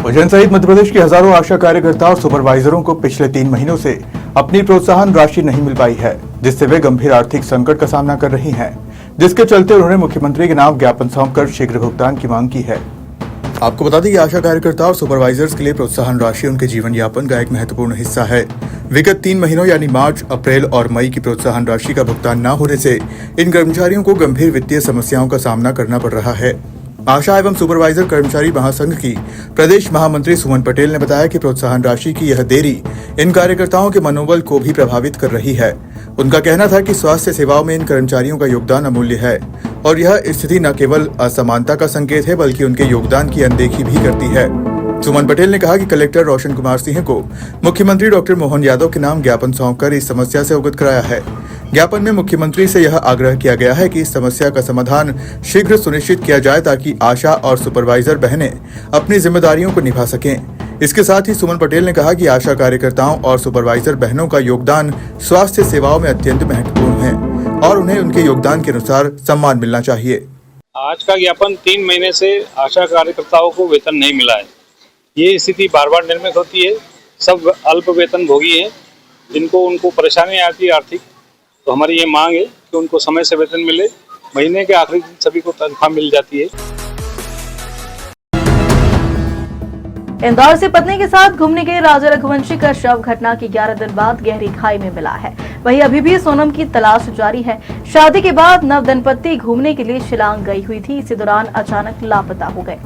उज्जैन सहित मध्य प्रदेश के हजारों आशा कार्यकर्ता और सुपरवाइजरों को पिछले 3 महीनों से अपनी प्रोत्साहन राशि नहीं मिल पाई है, जिससे वे गंभीर आर्थिक संकट का सामना कर रही हैं, जिसके चलते उन्होंने मुख्यमंत्री के नाम ज्ञापन सौंपकर शीघ्र भुगतान की मांग की है। आपको बता दें कि आशा कार्यकर्ता और सुपरवाइजर्स के लिए प्रोत्साहन राशि उनके जीवन यापन का एक महत्वपूर्ण हिस्सा है। विगत 3 महीनों यानी मार्च, अप्रैल और मई की प्रोत्साहन राशि का भुगतान न होने से इन कर्मचारियों को गंभीर वित्तीय समस्याओं का सामना करना पड़ रहा है। आशा एवं सुपरवाइजर कर्मचारी महासंघ की प्रदेश महामंत्री सुमन पटेल ने बताया कि प्रोत्साहन राशि की यह देरी इन कार्यकर्ताओं के मनोबल को भी प्रभावित कर रही है। उनका कहना था कि स्वास्थ्य सेवाओं में इन कर्मचारियों का योगदान अमूल्य है और यह स्थिति न केवल असमानता का संकेत है बल्कि उनके योगदान की अनदेखी भी करती है। सुमन पटेल ने कहा कि कलेक्टर रोशन कुमार सिंह को मुख्यमंत्री डॉक्टर मोहन यादव के नाम ज्ञापन सौंपकर इस समस्या से अवगत कराया है। ज्ञापन में मुख्यमंत्री से यह आग्रह किया गया है कि इस समस्या का समाधान शीघ्र सुनिश्चित किया जाए ताकि आशा और सुपरवाइजर बहनें अपनी जिम्मेदारियों को निभा सकें। इसके साथ ही सुमन पटेल ने कहा कि आशा कार्यकर्ताओं और सुपरवाइजर बहनों का योगदान स्वास्थ्य सेवाओं में अत्यंत महत्वपूर्ण है और उन्हें उनके योगदान के अनुसार सम्मान मिलना चाहिए। आज का ज्ञापन 3 महीने से आशा कार्यकर्ताओं को वेतन नहीं मिला है। ये स्थिति बार बार निर्मित होती है। सब अल्प वेतन भोगी हैं, जिनको उनको परेशानी आती है आर्थिक। तो हमारी ये मांग है कि उनको समय से वेतन मिले। महीने के आखिरी दिन सभी को तनख्वाह मिल जाती है। इंदौर से पत्नी के साथ घूमने गए राजा रघुवंशी का शव घटना के 11 दिन बाद गहरी खाई में मिला है। वहीं अभी भी सोनम की तलाश जारी है। शादी के बाद नव दंपत्ति घूमने के लिए शिलांग गई हुई थी। इसी दौरान अचानक लापता हो गए।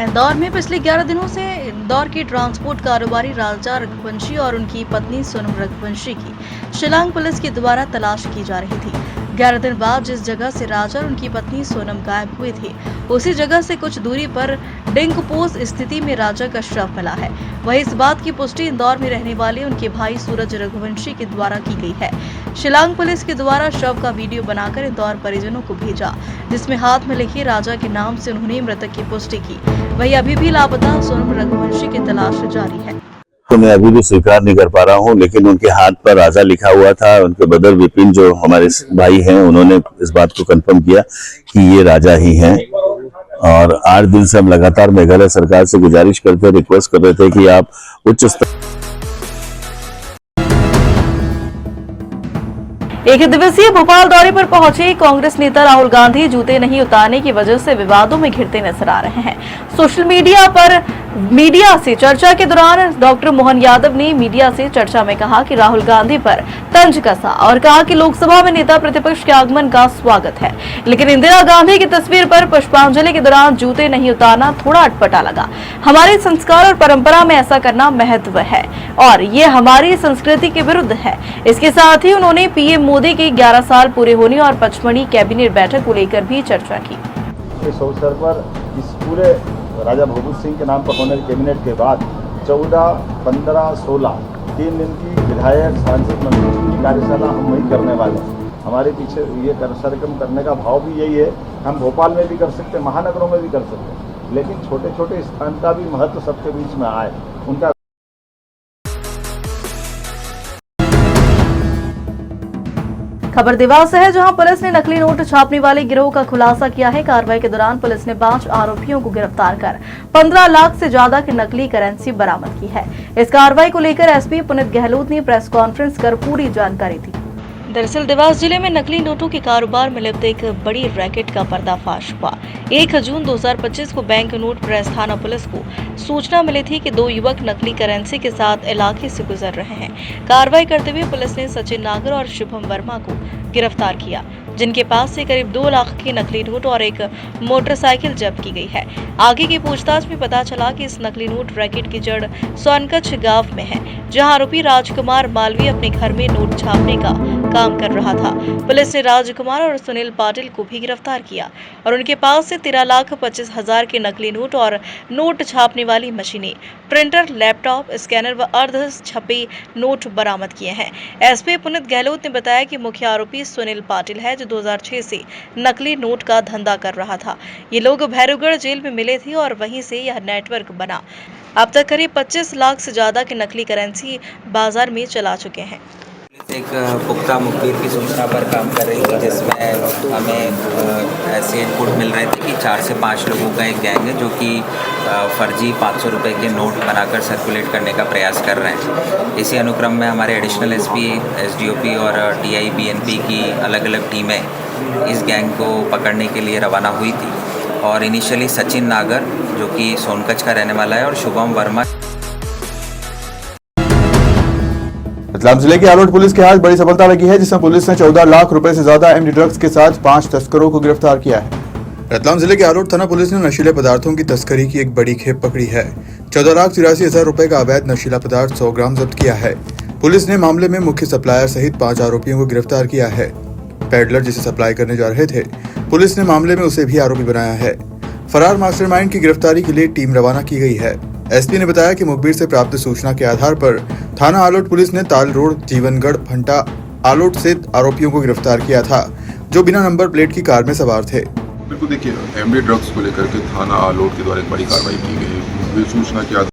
इंदौर में पिछले 11 दिनों से इंदौर के ट्रांसपोर्ट कारोबारी राजा रघुवंशी और उनकी पत्नी सोनम रघुवंशी की शिलांग पुलिस के द्वारा तलाश की जा रही थी। 11 दिन बाद जिस जगह से राजा और उनकी पत्नी सोनम गायब हुए थे, उसी जगह से कुछ दूरी पर डिंकपोज स्थिति में राजा का शव मिला है। वहीं इस बात की पुष्टि इंदौर में रहने वाले उनके भाई सूरज रघुवंशी के द्वारा की गई है। शिलांग पुलिस के द्वारा शव का वीडियो बनाकर इंदौर परिजनों को भेजा, जिसमें हाथ में लिखे राजा के नाम से उन्होंने मृतक की पुष्टि की। वहीं अभी भी लापता सोनम रघुवंशी की तलाश जारी है। तो मैं अभी भी स्वीकार नहीं कर पा रहा हूं, लेकिन उनके हाथ पर राजा लिखा हुआ था। उनके ब्रदर विपिन जो हमारे भाई हैं, उन्होंने इस बात को कंफर्म किया कि ये राजा ही हैं। और 8 दिन से हम लगातार मेघालय सरकार से गुजारिश करते, रिक्वेस्ट कर रहे थे कि आप उच्च स्तर। एक दिवसीय भोपाल दौरे पर पहुंचे कांग्रेस नेता राहुल गांधी जूते नहीं उतारने की वजह से विवादों में घिरते नजर आ रहे हैं। सोशल मीडिया से चर्चा के दौरान डॉक्टर मोहन यादव ने मीडिया से चर्चा में कहा कि राहुल गांधी पर तंज कसा और कहा कि लोकसभा में नेता प्रतिपक्ष के आगमन का स्वागत है, लेकिन इंदिरा गांधी की तस्वीर पर पुष्पांजलि के दौरान जूते नहीं उतारना थोड़ा अटपटा लगा। हमारे संस्कार और परंपरा में ऐसा करना महत्व है और ये हमारी संस्कृति के विरुद्ध है। इसके साथ ही उन्होंने पीएम मोदी के 11 साल पूरे होने और पचमढ़ी कैबिनेट बैठक को लेकर भी चर्चा की। इस अवसर पर इस पूरे राजा भगवत सिंह के नाम पर होने कैबिनेट के बाद 14, 15, 16 3 दिन की विधायक सांसद मंत्री की कार्यशाला हम वही करने वाले हैं। हमारे पीछे ये कार्यक्रम करने का भाव भी यही है। हम भोपाल में भी कर सकते हैं, महानगरों में भी कर सकते हैं, लेकिन छोटे छोटे स्थान का भी महत्व सबके बीच में आए। उनका खबर देवास से है, जहां पुलिस ने नकली नोट छापने वाले गिरोह का खुलासा किया है। कार्रवाई के दौरान पुलिस ने 5 आरोपियों को गिरफ्तार कर 15 लाख से ज्यादा की नकली करेंसी बरामद की है। इस कार्रवाई को लेकर एसपी पुनीत गहलोत ने प्रेस कॉन्फ्रेंस कर पूरी जानकारी दी। दरअसल देवास जिले में नकली नोटों के कारोबार में लिप्त एक बड़ी रैकेट का पर्दाफाश हुआ। 1 जून 2025 को बैंक नोट प्रेस थाना पुलिस को सूचना मिली थी कि 2 युवक नकली करेंसी के साथ इलाके से गुजर रहे हैं। कार्रवाई करते हुए पुलिस ने सचिन नागर और शुभम वर्मा को गिरफ्तार किया, जिनके पास से करीब 2 लाख के नकली नोट और एक मोटरसाइकिल जब्त की गई है। आगे की पूछताछ में पता चला कि इस नकली नोट रैकेट की जड़ सोनकच्छ गांव में है, जहां आरोपी राजकुमार मालवीय अपने घर में नोट छापने का काम कर रहा था। पुलिस ने राजकुमार और सुनील पाटिल को भी गिरफ्तार किया और उनके पास से 13,25,000 के नकली नोट और नोट छापने वाली मशीनें, प्रिंटर, लैपटॉप, स्कैनर व अर्ध छपे नोट बरामद किए हैं। एसपी पुनीत गहलोत ने बताया कि मुख्य आरोपी सुनील पाटिल है, जो 2006 से नकली नोट का धंधा कर रहा था। ये लोग भैरवगढ़ जेल में मिले थे और वहीं से यह नेटवर्क बना। अब तक करीब 25 लाख से ज्यादा की नकली करेंसी बाजार में चला चुके हैं। एक पुख्ता मुखबिर की सूचना पर काम कर रही थी, जिसमें हमें ऐसे इनपुट मिल रहे थे कि 4 से 5 लोगों का एक गैंग है जो कि फर्जी 500 रुपये के नोट बनाकर सर्कुलेट करने का प्रयास कर रहे हैं। इसी अनुक्रम में हमारे एडिशनल एसपी, एसडीओपी और टीआई बीएनपी की अलग अलग टीमें इस गैंग को पकड़ने के लिए रवाना हुई थी और इनिशियली सचिन नागर जो कि सोनकच का रहने वाला है और शुभम वर्मा। रतलाम जिले की आलोट पुलिस के हाथ बड़ी सफलता लगी है, जिसमें पुलिस ने 14 लाख रुपए से ज्यादा एमडी ड्रग्स के साथ 5 तस्करों को गिरफ्तार किया है। रतलाम जिले के आलोट थाना पुलिस ने नशीले पदार्थों की तस्करी की एक बड़ी खेप पकड़ी है। 14,83,000 रुपए का अवैध नशीला पदार्थ 100 ग्राम जब्त किया है। पुलिस ने मामले में मुख्य सप्लायर सहित 5 आरोपियों को गिरफ्तार किया है। पैडलर जिसे सप्लाई करने जा रहे थे, पुलिस ने मामले में उसे भी आरोपी बनाया है। फरार मास्टरमाइंड की गिरफ्तारी के लिए टीम रवाना की गई है। एसपी ने बताया कि मुखबिर से प्राप्त सूचना के आधार पर थाना आलोट पुलिस ने ताल रोड, जीवनगढ़, फंटा, आलोट से आरोपियों को गिरफ्तार किया था, जो बिना नंबर प्लेट की कार में सवार थे। बिल्कुल, देखिए एमडी ड्रग्स को लेकर के थाना आलोट के द्वारा एक बड़ी कार्रवाई की गई। मुखबिर सूचना के आधार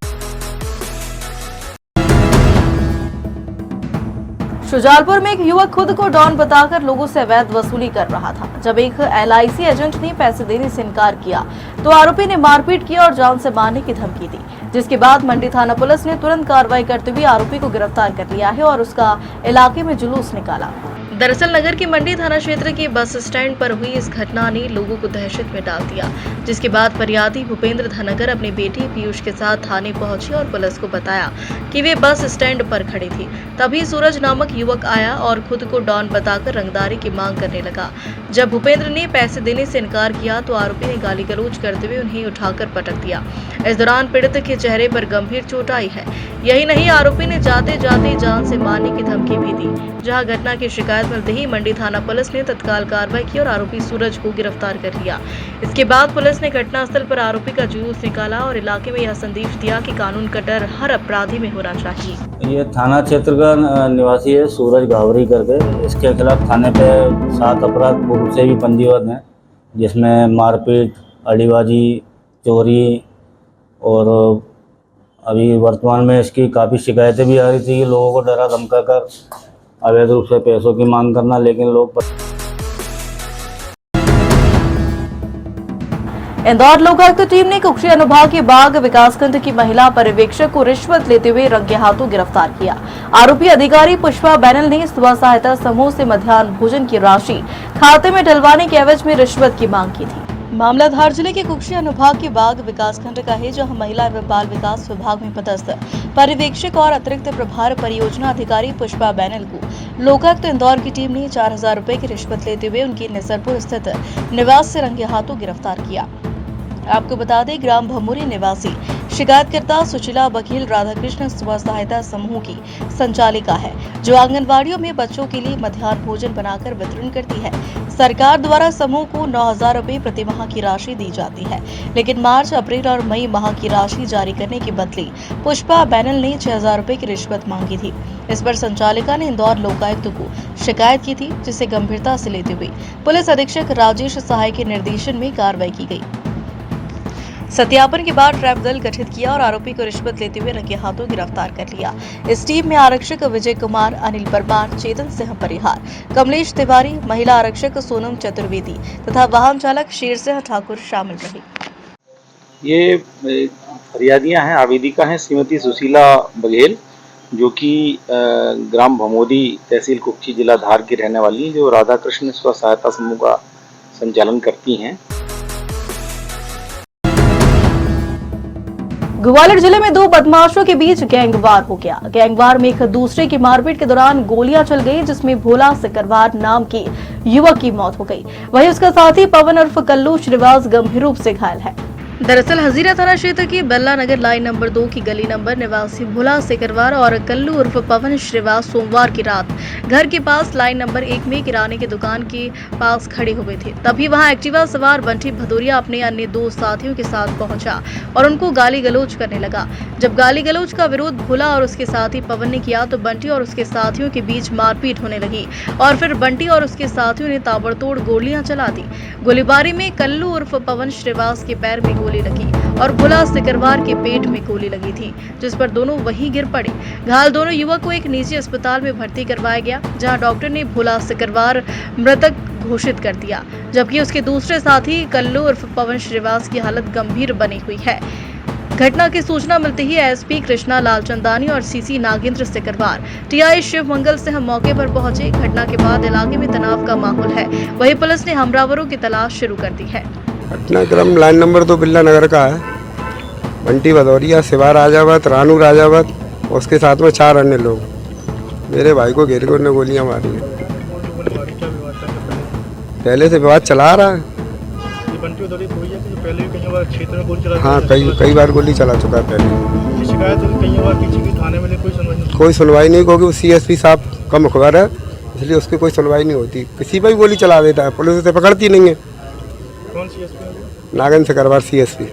शुजालपुर में एक युवक खुद को डॉन बताकर लोगों से अवैध वसूली कर रहा था। जब एक एलआईसी एजेंट ने पैसे देने से इनकार किया तो आरोपी ने मारपीट की और जान से मारने की धमकी दी, जिसके बाद मंडी थाना पुलिस ने तुरंत कार्रवाई करते हुए आरोपी को गिरफ्तार कर लिया है और उसका इलाके में जुलूस निकाला। दरअसल नगर के मंडी थाना क्षेत्र के बस स्टैंड पर हुई इस घटना ने लोगों को दहशत में डाल दिया, जिसके बाद फरियादी भूपेंद्र धनगर अपने बेटे पीयूष के साथ थाने पहुंचे और पुलिस को बताया कि वे बस स्टैंड पर खड़े थे। तभी सूरज नामक युवक आया और खुद को डॉन बताकर रंगदारी की मांग करने लगा। जब भूपेंद्र ने पैसे देने से इनकार किया तो आरोपी ने गाली गलौज करते हुए उन्हें उठाकर पटक दिया। इस दौरान पीड़ित के चेहरे पर गंभीर चोट आई है। यही नहीं, आरोपी ने जाते जाते जान से मारने की धमकी भी दी। जहां घटना की शिकायत मिलते ही मंडी थाना पुलिस ने तत्काल कार्रवाई की और आरोपी सूरज को गिरफ्तार कर लिया। इसके बाद पुलिस ने घटनास्थल पर आरोपी का जुलूस निकाला और इलाके में यह संदेश दिया कि कानून का डर हर अपराधी में होना चाहिए। ये थाना क्षेत्र का निवासी है सूरज गावरी करके। इसके खिलाफ थाने पे 7 अपराध पूर्व से भी पंजीबद्ध हैं, जिसमें मारपीट, अड़ीबाजी, चोरी और अभी वर्तमान में इसकी काफ़ी शिकायतें भी आ रही थी कि लोगों को डरा धमका कर अवैध रूप से पैसों की मांग करना, लेकिन लोग इंदौर लोकायुक्त टीम ने कुक्षी अनुभाग के बाग विकासखंड की महिला पर्यवेक्षक को रिश्वत लेते हुए रंगे हाथों गिरफ्तार किया। आरोपी अधिकारी पुष्पा बैनल ने स्व सहायता समूह से मध्याह्न भोजन की राशि खाते में डलवाने के एवज में रिश्वत की मांग की थी। मामला धार जिले के कुक्षी अनुभाग के बाग विकासखंड का है, जहां महिला एवं बाल विकास विभाग में पदस्थ पर्यवेक्षक और अतिरिक्त प्रभार परियोजना अधिकारी पुष्पा बैनल को लोकायुक्त इंदौर की टीम ने 4,000 रुपए की रिश्वत लेते हुए उनकी निसरपुर स्थित निवास से रंगे हाथों गिरफ्तार किया। आपको बता दें, ग्राम भमूरी निवासी शिकायतकर्ता सुशीला बघेल राधाकृष्ण स्व सहायता समूह की संचालिका है, जो आंगनबाड़ियों में बच्चों के लिए मध्याह्न भोजन बनाकर वितरण करती है। सरकार द्वारा समूह को 9,000 रुपए प्रति माह की राशि दी जाती है, लेकिन मार्च, अप्रैल और मई माह की राशि जारी करने के बदले पुष्पा बैनल ने 6,000 रुपए की रिश्वत मांगी थी। इस पर संचालिका ने इंदौर लोकायुक्त को शिकायत की थी, जिसे गंभीरता से लेते हुए पुलिस अधीक्षक राजेश सहाय के निर्देशन में कार्रवाई की गई। सत्यापन के बाद ट्रैप दल गठित किया और आरोपी को रिश्वत लेते हुए रंगे हाथों गिरफ्तार कर लिया। इस टीम में आरक्षक विजय कुमार, अनिल परमार, चेतन सिंह परिहार, कमलेश तिवारी, महिला आरक्षक सोनम चतुर्वेदी तथा वाहन चालक शेर सिंह ठाकुर शामिल रहे। ये फरियादियां हैं, आवेदिका हैं श्रीमती सुशीला बघेल, जो कि ग्राम भमोदी, तहसील कुक्षी, जिला धार की रहने वाली हैं, जो राधाकृष्ण स्व सहायता समूह का संचालन करती हैं। ग्वालियर जिले में 2 बदमाशों के बीच गैंगवार हो गया। गैंगवार में एक दूसरे की मारपीट के दौरान गोलियां चल गई, जिसमें भोला सिकरवार नाम के युवक की मौत हो गई। वहीं उसका साथी पवन उर्फ कल्लू श्रीवास गंभीर रूप से घायल है। दरअसल हजीरा थाना क्षेत्र की बेल्ला नगर लाइन नंबर 2 की गली नंबर निवासी भोला सिकरवार और कल्लू उर्फ पवन श्रीवास सोमवार की रात घर के पास लाइन नंबर 1 में किराने की दुकान के पास खड़े हुए थे। तभी वहां एक्टिवा सवार बंटी भदौरिया अपने अन्य 2 साथियों के साथ पहुंचा और उनको गाली गलौज करने लगा। जब गाली गलौज का विरोध भोला और उसके साथी पवन ने किया तो बंटी और उसके साथियों के बीच मारपीट होने लगी और फिर बंटी और उसके साथियों ने ताबड़तोड़ गोलियां चला दी। गोलीबारी में कल्लू उर्फ पवन श्रीवास के पैर में गोली लगी और भोला सिकरवार के पेट में गोली लगी थी, जिस पर दोनों वहीं गिर पड़े। घायल दोनों युवक को एक निजी अस्पताल में भर्ती करवाया गया, जहां डॉक्टर ने भोला सिकरवार मृतक घोषित कर दिया, जबकि उसके दूसरे साथी कल्लू उर्फ पवन श्रीवास की हालत गंभीर बनी हुई है। घटना की सूचना मिलते ही एसपी कृष्णा लालचंदानी और सीसी नागेंद्र सिकरवार, टीआई शिव मंगल सिंह मौके पर पहुंचे। घटना के बाद इलाके में तनाव का माहौल है। वहीं पुलिस ने हमलावरों की तलाश शुरू कर दी है। घटनाक्रम लाइन नंबर 2 बिल्ला नगर का है। बंटी भदौरिया, शिवा राजावत, रानू राजावत, उसके साथ में 4 अन्य लोग मेरे भाई को घेर कर उन्होंने गोलियां मारी हैं। पहले से विवाद चला रहा है। हाँ, कई बार गोली चला चुका है पहले। शिकायत कई बार पीछे की थाने में कोई सुनवाई नहीं, क्योंकि सीएसपी साहब का मुखबर है, इसलिए उसकी कोई सुनवाई नहीं होती। किसी पर भी गोली चला देता है, पुलिस उसे पकड़ती नहीं है। कौन सीएसपी? नागेंद्र सिकरवार सीएसपी।